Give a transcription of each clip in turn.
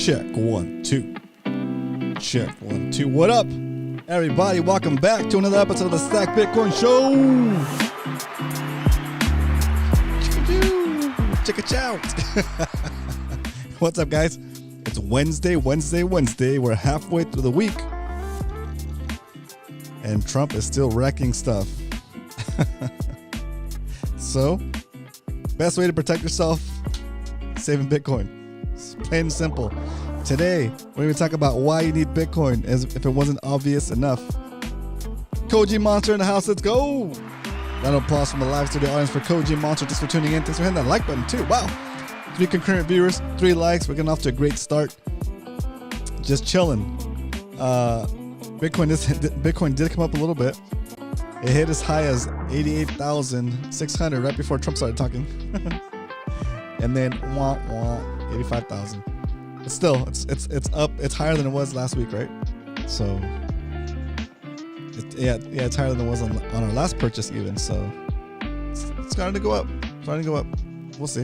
Check 1 2. Check 1 2. What up, everybody? Welcome back to another episode of the Stack Bitcoin Show. Chicka chow. What's up, guys? It's Wednesday. We're halfway through the week, and Trump is still wrecking stuff. So, best way to protect yourself, saving Bitcoin. It's plain and simple. Today, we're going to talk about why you need Bitcoin, as if it wasn't obvious enough. Koji Monster in the house, let's go! Round of applause from the live studio audience for Koji Monster, just for tuning in. Thanks for hitting that like button too. Wow. 3 concurrent viewers, 3 likes. We're getting off to a great start. Just chilling. Bitcoin did come up a little bit. It hit as high as 88,600 right before Trump started talking. And then 85,000. But still, it's up. It's higher than it was last week, right? So it's higher than it was on our last purchase even. So it's starting to go up. We'll see.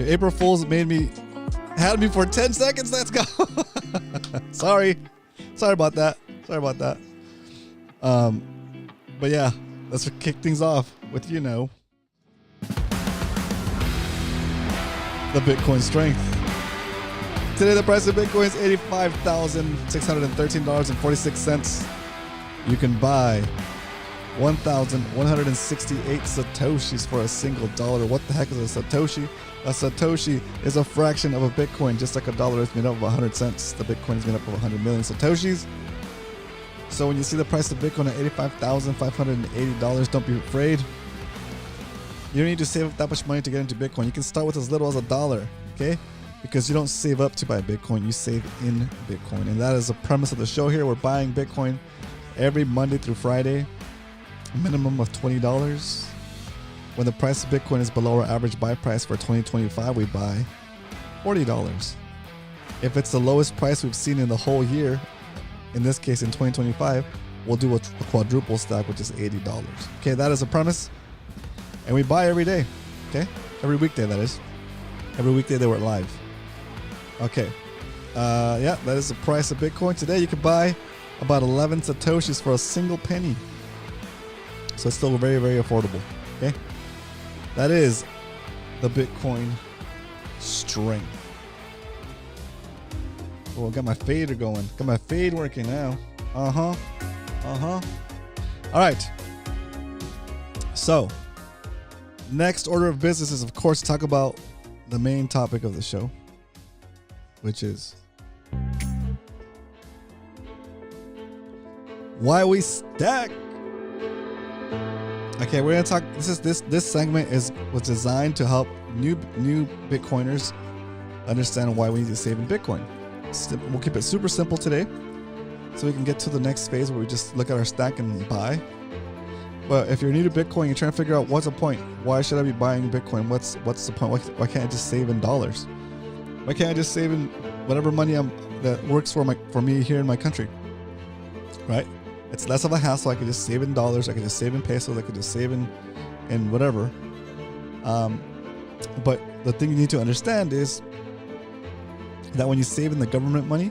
April Fools had me for 10 seconds. Let's go. Sorry about that. But yeah, let's kick things off with, the Bitcoin strength. Today, the price of Bitcoin is $85,613.46. You can buy 1,168 Satoshis for a single dollar. What the heck is a Satoshi? A Satoshi is a fraction of a Bitcoin, just like a dollar is made up of 100 cents. The Bitcoin is made up of 100 million Satoshis. So when you see the price of Bitcoin at $85,580, don't be afraid. You don't need to save up that much money to get into Bitcoin. You can start with as little as $1, okay? Because you don't save up to buy Bitcoin, you save in Bitcoin. And that is the premise of the show here. We're buying Bitcoin every Monday through Friday, a minimum of $20. When the price of Bitcoin is below our average buy price for 2025, we buy $40. If it's the lowest price we've seen in the whole year, in this case in 2025, we'll do a quadruple stack, which is $80. Okay, that is a premise. And we buy every day, okay? Every weekday, that is. Every weekday that we're live. Okay. That is the price of Bitcoin. Today you can buy about 11 Satoshis for a single penny. So it's still very, very affordable, okay? That is the Bitcoin strength. Oh, got my fader going. Got my fade working now. All right. So, next order of business is, of course, talk about the main topic of the show, which is why we stack. Okay, we're gonna talk. This segment was designed to help new Bitcoiners understand why we need to save in Bitcoin. We'll keep it super simple today, so we can get to the next phase where we just look at our stack and buy. But if you're new to Bitcoin, you're trying to figure out what's the point. Why should I be buying Bitcoin? What's the point? Why can't I just save in dollars? Why can't I just save in whatever money that works for me here in my country? Right? It's less of a hassle. I could just save in dollars. I could just save in pesos. I could just save in whatever. But the thing you need to understand is that when you save in the government money,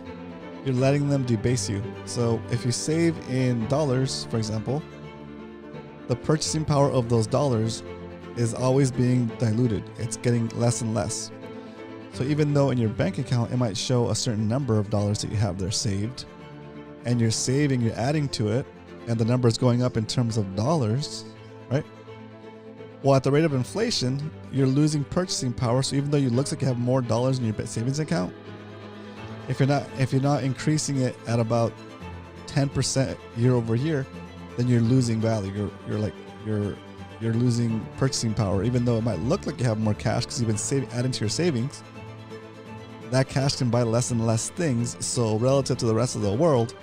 you're letting them debase you. So if you save in dollars, for example, the purchasing power of those dollars is always being diluted. It's getting less and less. So even though in your bank account, it might show a certain number of dollars that you have there saved, and you're adding to it, and the number is going up in terms of dollars, right? Well, at the rate of inflation, you're losing purchasing power. So even though it looks like you have more dollars in your savings account, if you're not increasing it at about 10% year over year, then you're losing value. You're losing purchasing power. Even though it might look like you have more cash because you've been adding to your savings, that cash can buy less and less things. So relative to the rest of the world,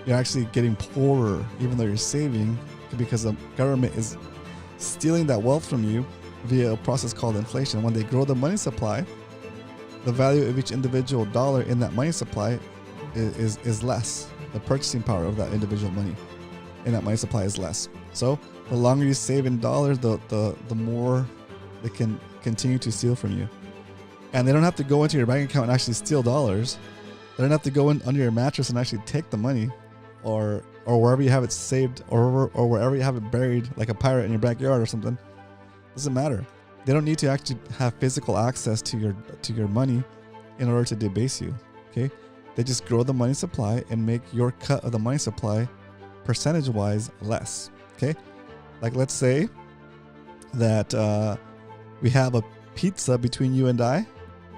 you're actually getting poorer, even though you're saving, because the government is stealing that wealth from you via a process called inflation. When they grow the money supply, the value of each individual dollar in that money supply is less. The purchasing power of that individual money in that money supply is less. So the longer you save in dollars, the more they can continue to steal from you. And they don't have to go into your bank account and actually steal dollars. They don't have to go in under your mattress and actually take the money, or wherever you have it saved, or wherever you have it buried, like a pirate in your backyard or something. Doesn't matter. They don't need to actually have physical access to your money in order to debase you. Okay, they just grow the money supply and make your cut of the money supply percentage-wise less. Okay, like let's say that we have a pizza between you and I,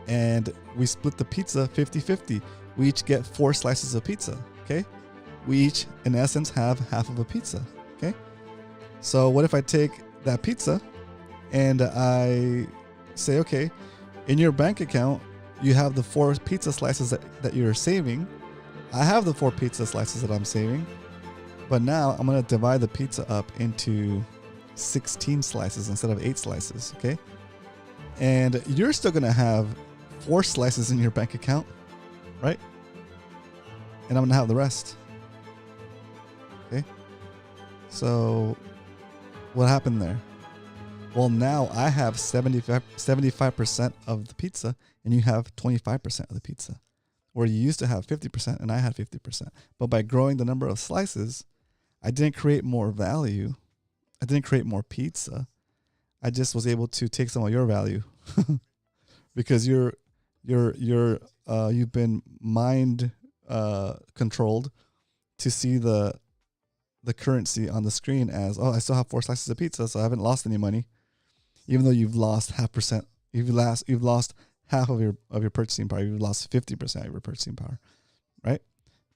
and we split the pizza 50-50. We each get 4 slices of pizza. Okay, we each in essence have half of a pizza. Okay, so what if I take that pizza and I say, okay, in your bank account you have the 4 pizza slices that you're saving. I have the 4 pizza slices that I'm saving, but now I'm going to divide the pizza up into 16 slices instead of 8 slices. Okay, and you're still going to have 4 slices in your bank account, right? And I'm going to have the rest. Okay, so what happened there? Well, now I have 75% of the pizza and you have 25% of the pizza, where you used to have 50% and I had 50%. But by growing the number of slices, I didn't create more value. I didn't create more pizza. I just was able to take some of your value because you've been mind controlled to see the currency on the screen as, oh, I still have 4 slices of pizza, so I haven't lost any money. Even though you've lost you've lost half of your purchasing power. You've lost 50% of your purchasing power, right?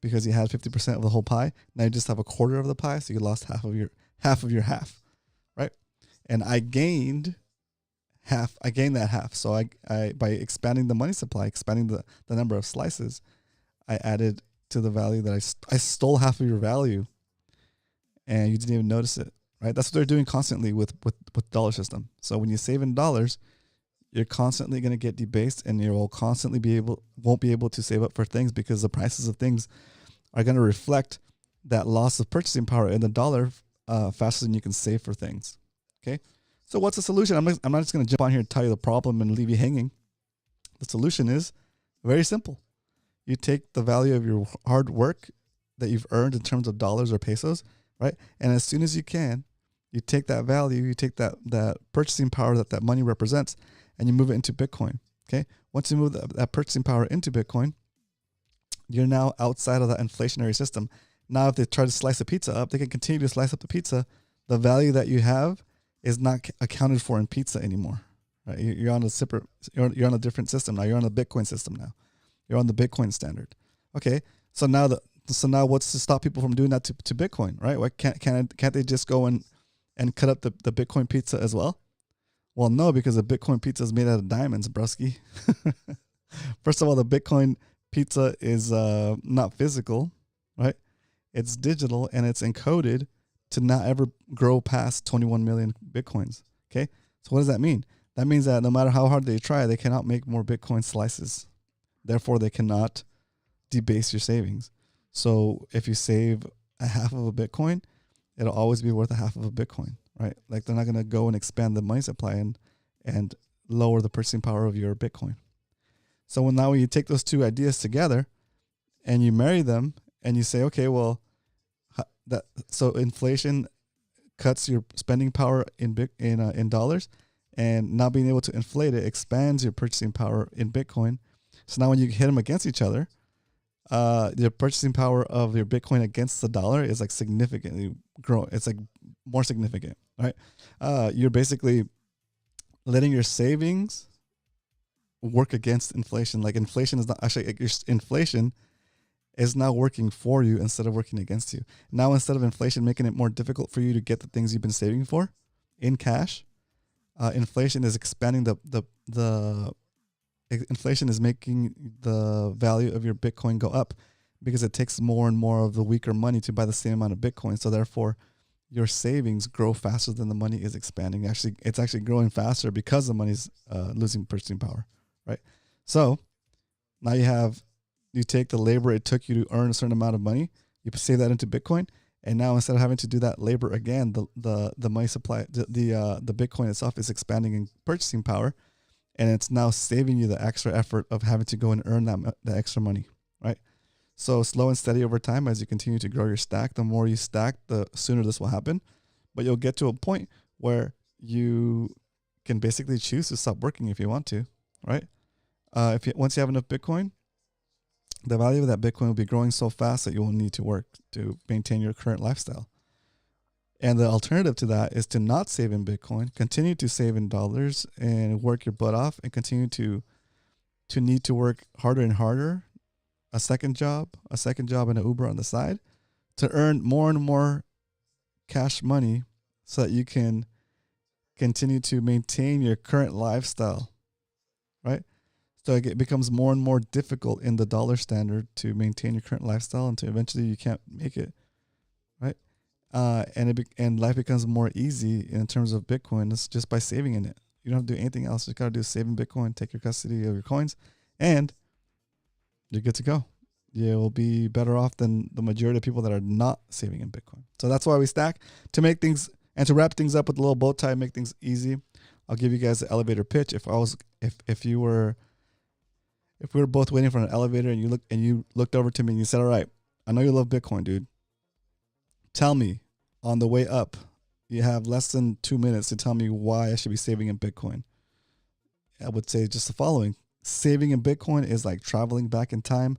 Because you had 50% of the whole pie. Now you just have a quarter of the pie, so you lost half of your half, right? And I gained half. I gained that half. So I by expanding the money supply, expanding the number of slices, I added to the value that I stole half of your value, and you didn't even notice it. Right, that's what they're doing constantly with dollar system. So when you save in dollars, you're constantly going to get debased, and you will constantly won't be able to save up for things because the prices of things are going to reflect that loss of purchasing power in the dollar faster than you can save for things. Okay, so what's the solution? I'm not just going to jump on here and tell you the problem and leave you hanging. The solution is very simple. You take the value of your hard work that you've earned in terms of dollars or pesos, right? And as soon as you can, you take that value, you take that purchasing power that money represents, and you move it into Bitcoin. Okay. Once you move that purchasing power into Bitcoin, you're now outside of that inflationary system. Now, if they try to slice a pizza up, they can continue to slice up the pizza. The value that you have is not accounted for in pizza anymore. Right? You're on you're on a different system now. You're on a Bitcoin system now. You're on the Bitcoin standard. Okay. So now what's to stop people from doing that to Bitcoin, right? Why can't they just go and cut up the Bitcoin pizza as well? Well, no, because the Bitcoin pizza is made out of diamonds, brusky. First of all, the Bitcoin pizza is not physical, right? It's digital, and it's encoded to not ever grow past 21 million Bitcoins. Okay, so what does that mean? That means that no matter how hard they try, they cannot make more Bitcoin slices. Therefore, they cannot debase your savings. So if you save a half of a Bitcoin, it'll always be worth a half of a Bitcoin, right? Like they're not going to go and expand the money supply and lower the purchasing power of your Bitcoin. So when you take those two ideas together and you marry them and you say, okay, well, so inflation cuts your spending power in dollars, and not being able to inflate it expands your purchasing power in Bitcoin. So now when you hit them against each other, the purchasing power of your Bitcoin against the dollar is like significantly growing. It's like more significant, right? You're basically letting your savings work against inflation. Like inflation is not actually, inflation is now working for you instead of working against you. Now, instead of inflation making it more difficult for you to get the things you've been saving for in cash, inflation is expanding inflation is making the value of your Bitcoin go up because it takes more and more of the weaker money to buy the same amount of Bitcoin. So therefore, your savings grow faster than the money is expanding. Actually, it's actually growing faster because the money's losing purchasing power, right? So now you take the labor it took you to earn a certain amount of money, you save that into Bitcoin, and now instead of having to do that labor again, the money supply, the Bitcoin itself is expanding in purchasing power. and it's now saving you the extra effort of having to go and earn the extra money, right? So slow and steady over time as you continue to grow your stack. The more you stack, the sooner this will happen. But you'll get to a point where you can basically choose to stop working if you want to, right? Once you have enough Bitcoin, the value of that Bitcoin will be growing so fast that you won't need to work to maintain your current lifestyle. And the alternative to that is to not save in Bitcoin, continue to save in dollars and work your butt off, and continue to need to work harder and harder, a second job and an Uber on the side, to earn more and more cash money so that you can continue to maintain your current lifestyle, right? So it becomes more and more difficult in the dollar standard to maintain your current lifestyle until eventually you can't make it, right? And life becomes more easy in terms of Bitcoin. It's just by saving in it. You don't have to do anything else. You got to do save in Bitcoin, take your custody of your coins, and you're good to go. You will be better off than the majority of people that are not saving in Bitcoin. So that's why we stack, to make things and to wrap things up with a little bow tie, make things easy. I'll give you guys the elevator pitch. If we were both waiting for an elevator and you looked over to me and you said, "All right, I know you love Bitcoin, dude. Tell me, on the way up, you have less than 2 minutes to tell me why I should be saving in Bitcoin." I would say just the following. Saving in Bitcoin is like traveling back in time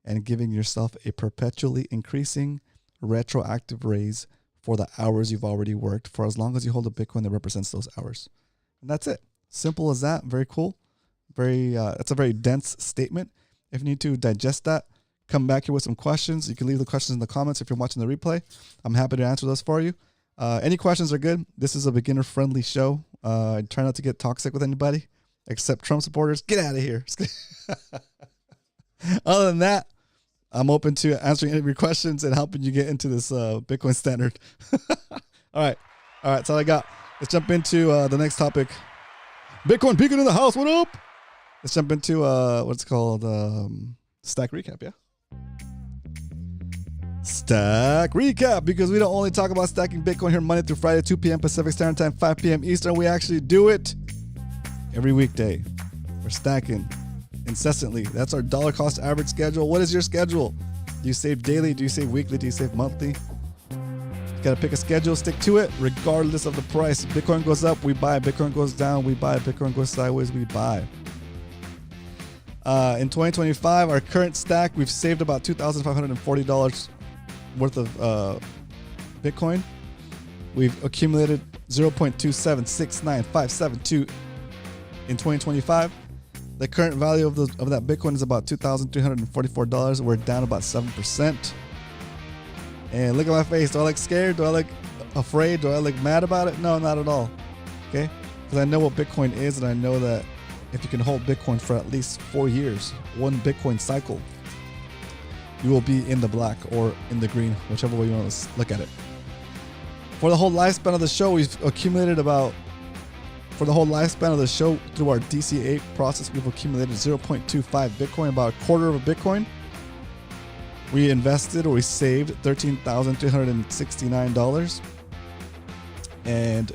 and giving yourself a perpetually increasing retroactive raise for the hours you've already worked, for as long as you hold a Bitcoin that represents those hours. And that's it. Simple as that. Very cool. That's a very dense statement. If you need to digest that, come back here with some questions. You can leave the questions in the comments if you're watching the replay. I'm happy to answer those for you. Any questions are good. This is a beginner-friendly show. I try not to get toxic with anybody except Trump supporters. Get out of here. Other than that, I'm open to answering any of your questions and helping you get into this Bitcoin standard. All right. That's all I got. Let's jump into the next topic. Bitcoin peeking in the house. What up? Let's jump into what's called Stack Recap, yeah? Stack Recap, because we don't only talk about stacking Bitcoin here Monday through Friday, 2 p.m. Pacific Standard Time, 5 p.m. Eastern. We actually do it every weekday. We're stacking incessantly. That's our dollar cost average schedule. What is your schedule? Do you save daily? Do you save weekly? Do you save monthly? You got to pick a schedule, stick to it, regardless of the price. Bitcoin goes up, we buy. Bitcoin goes down, we buy. Bitcoin goes sideways, we buy. In 2025, our current stack, we've saved about $2,540 worth of Bitcoin. We've accumulated 0.2769572 in 2025. The current value of that Bitcoin is about $2,344. We're down about 7%. And look at my face. Do I look scared? Do I look afraid? Do I look mad about it? No, not at all. Okay? Because I know what Bitcoin is, and I know that if you can hold Bitcoin for at least 4 years, one Bitcoin cycle, you will be in the black or in the green, whichever way you want to look at it. For the whole lifespan of the show, we've accumulated through our DCA process, we've accumulated 0.25 Bitcoin, about a quarter of a Bitcoin. We invested, or we saved, $13,369. And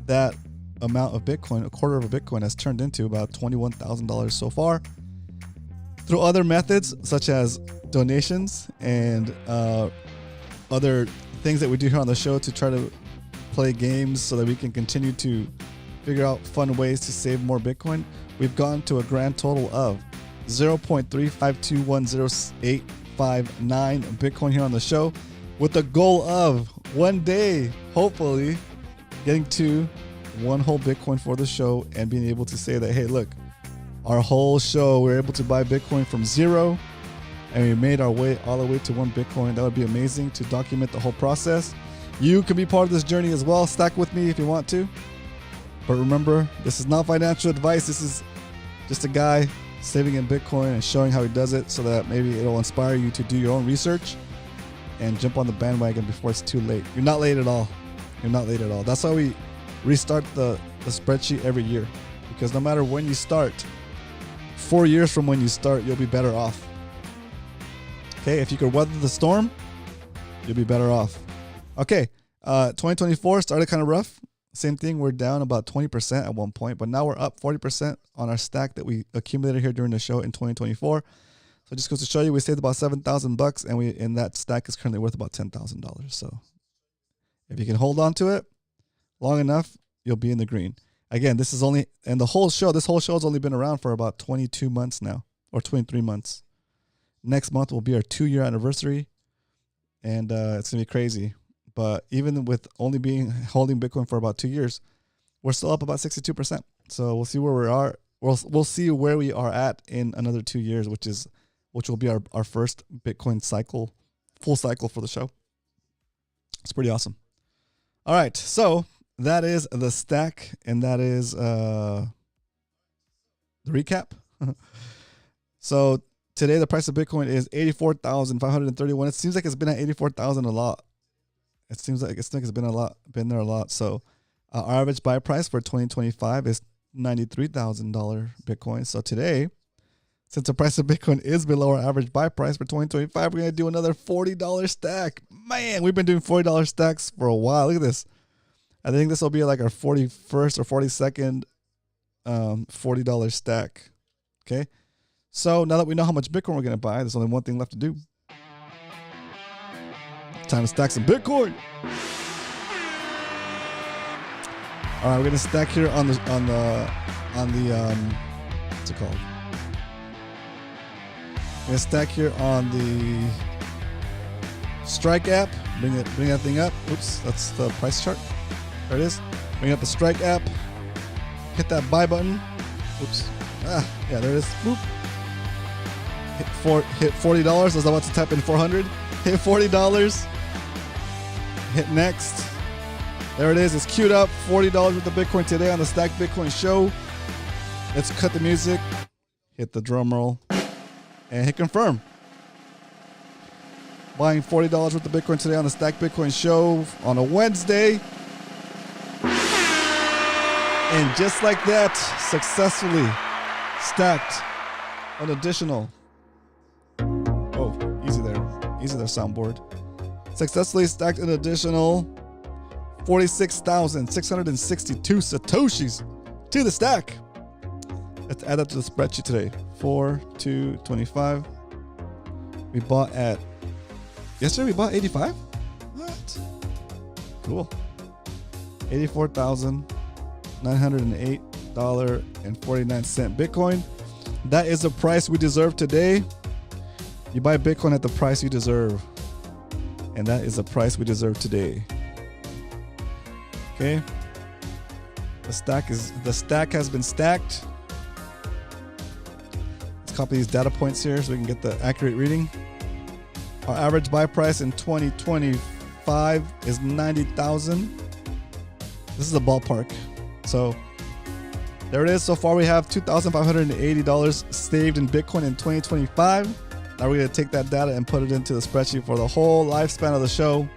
that amount of Bitcoin, a quarter of a Bitcoin, has turned into about $21,000 so far through other methods such as donations and other things that we do here on the show to try to play games so that we can continue to figure out fun ways to save more Bitcoin. We've gone to a grand total of 0.3521089 Bitcoin here on the show, with the goal of one day, hopefully, getting to one whole Bitcoin for the show and being able to say that, hey, look, our whole show, we're able to buy Bitcoin from zero and we made our way all the way to one Bitcoin. That would be amazing to document the whole process. You can be part of this journey as well. Stack with me if you want to. But remember, this is not financial advice. This is just a guy saving in Bitcoin and showing how he does it, so that maybe it'll inspire you to do your own research and jump on the bandwagon before it's too late. You're not late at all. You're not late at all. That's why we restart the spreadsheet every year, because no matter when you start, 4 years from when you start, you'll be better off. Okay, if you could weather the storm, you'll be better off. Okay, 2024 started kind of rough. same thing. We're down about 20% at one point, but now we're up 40% on our stack that we accumulated here during the show in 2024. So just goes to show you, we saved about $7,000, and that stack is currently worth about $10,000. So if you can hold on to it long enough, you'll be in the green. Again, this is only, and this whole show has only been around for about 22 months now, or 23 months. Next month will be our 2-year anniversary, and it's gonna be crazy. But even with only holding Bitcoin for about 2 years, we're still up about 62%. So we'll see where we are. We'll see where we are at in another 2 years, which will be our first Bitcoin cycle, full cycle for the show. It's pretty awesome. All right, so that is the stack, and that is the recap. So today the price of Bitcoin is 84,531. It seems like it's been at 84,000 a lot. It seems like it's been there a lot. So our average buy price for 2025 is $93,000 Bitcoin. So today, since the price of Bitcoin is below our average buy price for 2025, we're going to do another $40 stack. Man, we've been doing $40 stacks for a while. Look at this. I think this will be like our 41st or 42nd $40 stack. Okay. So now that we know how much Bitcoin we're going to buy, there's only one thing left to do. Time to stack some Bitcoin. All right, we're gonna stack here on the what's it called? We're gonna stack here on the Strike app. Bring that thing up. Oops, that's the price chart. There it is. Bring up the Strike app. Hit that buy button. Oops. Yeah, there it is. Boop. Hit $40. I was about to type in 400. Hit $40. Hit next. There it is. It's queued up. $40 worth of Bitcoin today on the Stack Bitcoin show. Let's cut the music. Hit the drum roll. And hit confirm. Buying $40 worth of Bitcoin today on the Stack Bitcoin show on a Wednesday. And just like that, successfully stacked an additional. Oh, easy there. Easy there, soundboard. Successfully stacked an additional 46,662 Satoshis to the stack. Let's add that to the spreadsheet today. 4,225. We bought at yesterday. We bought 85. What? Cool. $84,908.49 Bitcoin. That is the price we deserve today. You buy Bitcoin at the price you deserve. And that is the price we deserve today. Okay. The stack has been stacked. Let's copy these data points here so we can get the accurate reading. Our average buy price in 2025 is 90,000. This is a ballpark. So there it is. So far we have $2,580 saved in Bitcoin in 2025. Now we're going to take that data and put it into the spreadsheet for the whole lifespan of the show.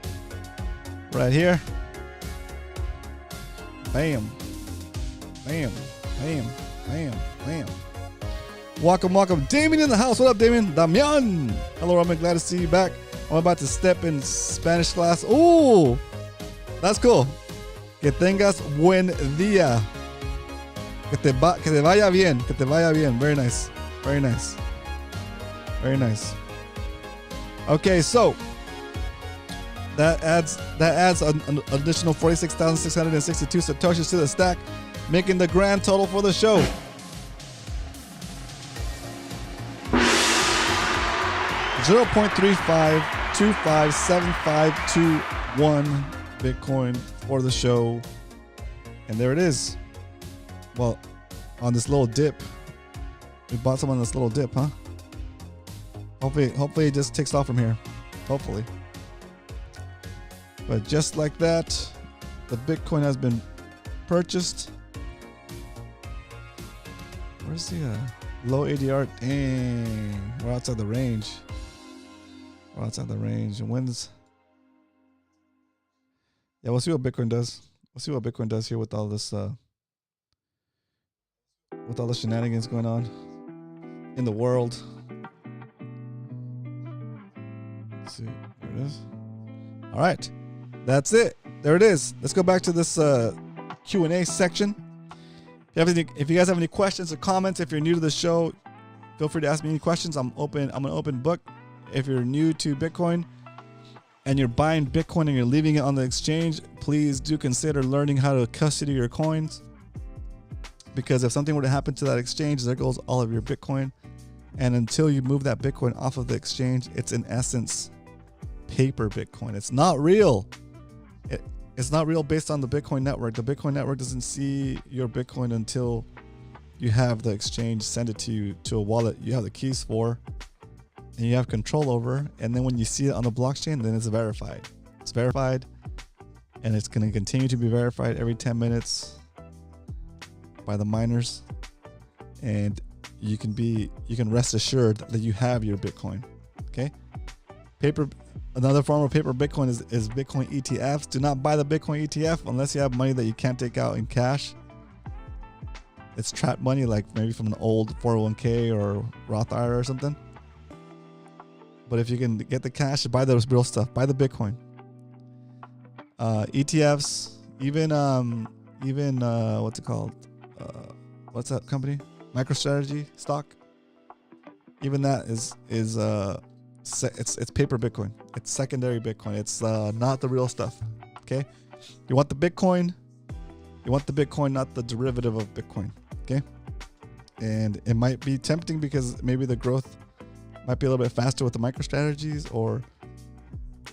Right here. Bam. Bam. Bam. Bam. Bam. Welcome. Damien in the house. What up, Damien? Damian. Hello, I'm glad to see you back. I'm about to step in Spanish class. Ooh. That's cool. Que tengas buen día. Que te vaya bien. Que te vaya bien. Very nice. Very nice. Very nice. Okay, so that adds an additional 46,662 Satoshis to the stack, making the grand total for the show $0.35257521 Bitcoin for the show. And there it is. Well, on this little dip. We bought some on this little dip, huh? Hopefully it just takes off from here. Hopefully. But just like that, the Bitcoin has been purchased. Where's the low ADR? Dang, we're outside the range. We're outside the range. And when's... Yeah, we'll see what Bitcoin does. We'll see what Bitcoin does here with all this, with all the shenanigans going on in the world. Let's see. There it is. All right. That's it. There it is. Let's go back to this Q&A section. If you guys have any questions or comments, if you're new to the show, feel free to ask me any questions. I'm an open book. If you're new to Bitcoin and you're buying Bitcoin and you're leaving it on the exchange, please do consider learning how to custody your coins. Because if something were to happen to that exchange, there goes all of your Bitcoin. And until you move that Bitcoin off of the exchange, it's in essence paper Bitcoin. It's not real. It's not real based on the Bitcoin network. The Bitcoin network doesn't see your Bitcoin until you have the exchange send it to you to a wallet you have the keys for and you have control over. And then when you see it on the blockchain, then it's verified. It's verified, and it's going to continue to be verified every 10 minutes by the miners. And you can rest assured that you have your Bitcoin. Okay. Another form of paper Bitcoin is Bitcoin ETFs. Do not buy the Bitcoin ETF unless you have money that you can't take out in cash. It's trapped money, like maybe from an old 401k or Roth IRA or something. But if you can get the cash, buy the real stuff. Buy the Bitcoin. ETFs, even what's it called? What's that company? MicroStrategy stock. Even that is it's paper Bitcoin. It's secondary Bitcoin. It's not the real stuff. Okay, you want the Bitcoin. You want the Bitcoin, not the derivative of Bitcoin. Okay, and it might be tempting because maybe the growth might be a little bit faster with the MicroStrategies, or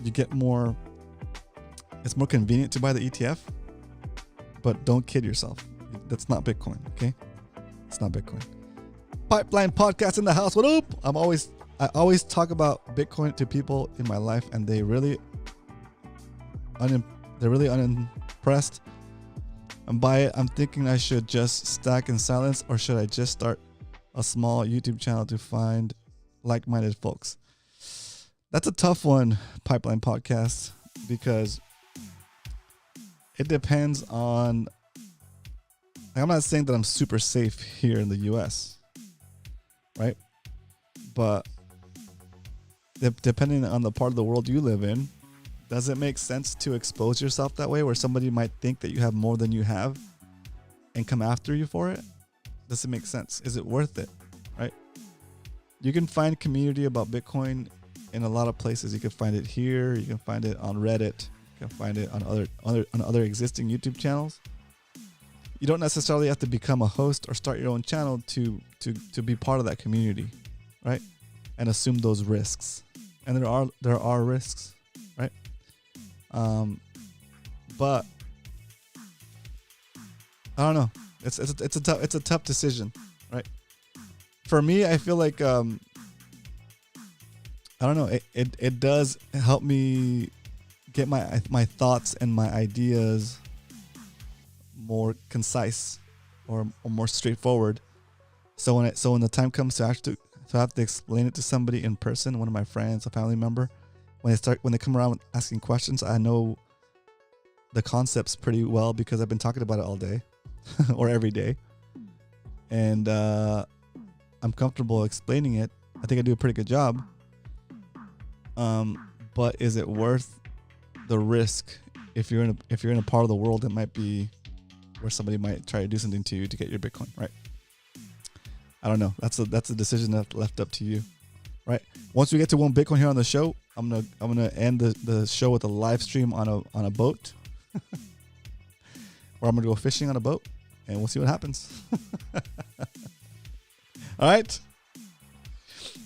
you get more. It's more convenient to buy the ETF, but don't kid yourself. That's not Bitcoin. Okay, it's not Bitcoin. Pipeline Podcast in the house. What up? I always talk about Bitcoin to people in my life, and they're really unimpressed. And by it, I'm thinking I should just stack in silence, or should I just start a small YouTube channel to find like-minded folks? That's a tough one, Pipeline Podcast, because it depends on. I'm not saying that I'm super safe here in the US, right? But depending on the part of the world you live in, does it make sense to expose yourself that way, where somebody might think that you have more than you have and come after you for it? Does it make sense? Is it worth it? Right? You can find community about Bitcoin in a lot of places. You can find it here. You can find it on Reddit. You can find it on other existing YouTube channels. You don't necessarily have to become a host or start your own channel to be part of that community, right? And assume those risks. And there are risks, right? But I don't know. It's a tough decision, right? For me, I feel like I don't know. It does help me get my thoughts and my ideas more concise or more straightforward. So when the time comes to have to explain it to somebody in person, one of my friends, a family member, when they come around asking questions, I know the concepts pretty well because I've been talking about it all day or every day. And I'm comfortable explaining it. I think I do a pretty good job. But is it worth the risk if you're in a part of the world that might be where somebody might try to do something to you to get your Bitcoin, right? I don't know. That's a decision that's left up to you, right? Once we get to one Bitcoin here on the show, I'm gonna end the show with a live stream on a boat, or I'm gonna go fishing on a boat, and we'll see what happens. All right.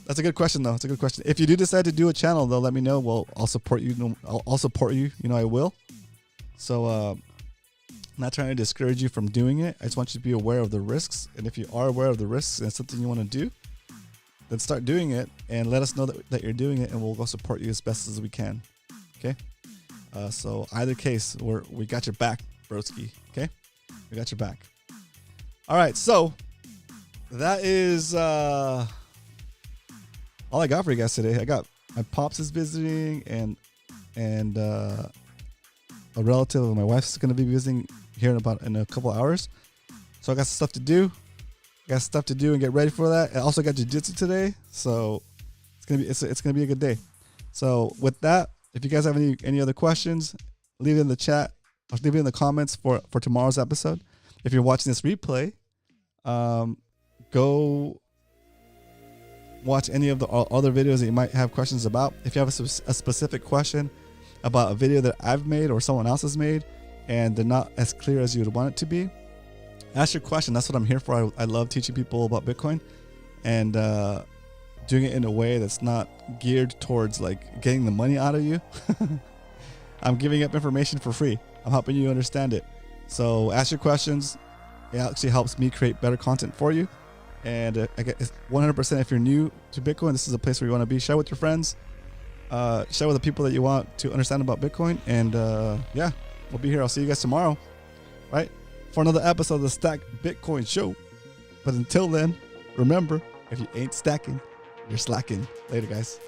That's a good question, though. It's a good question. If you do decide to do a channel, though, let me know. Well, I'll support you. I'll support you. You know, I will. So, I'm not trying to discourage you from doing it. I just want you to be aware of the risks. And if you are aware of the risks and it's something you want to do, then start doing it and let us know that you're doing it, and we'll go support you as best as we can. Okay? So either case, we got your back, broski. Okay? We got your back. All right. So that is all I got for you guys today. I got my pops is visiting, and a relative of my wife's going to be visiting here in a couple hours. So I got stuff to do. And get ready for that. I also got jiu-jitsu today, so it's gonna be a good day. So with that, if you guys have any other questions, leave it in the chat. I'll leave it in the comments for tomorrow's episode. If you're watching this replay, go watch any of the other videos that you might have questions about. If you have a specific question about a video that I've made or someone else has made and they're not as clear as you would want it to be, ask your question. That's what I'm here for. I love teaching people about Bitcoin and doing it in a way that's not geared towards like getting the money out of you. I'm giving up information for free. I'm helping you understand it. So ask your questions. It actually helps me create better content for you. And I guess 100% if you're new to Bitcoin, this is a place where you want to be. Share with your friends. Share with the people that you want to understand about Bitcoin. And yeah, we'll be here. I'll see you guys tomorrow, right? For another episode of the Stack Bitcoin Show. But until then, remember, if you ain't stacking, you're slacking. Later, guys.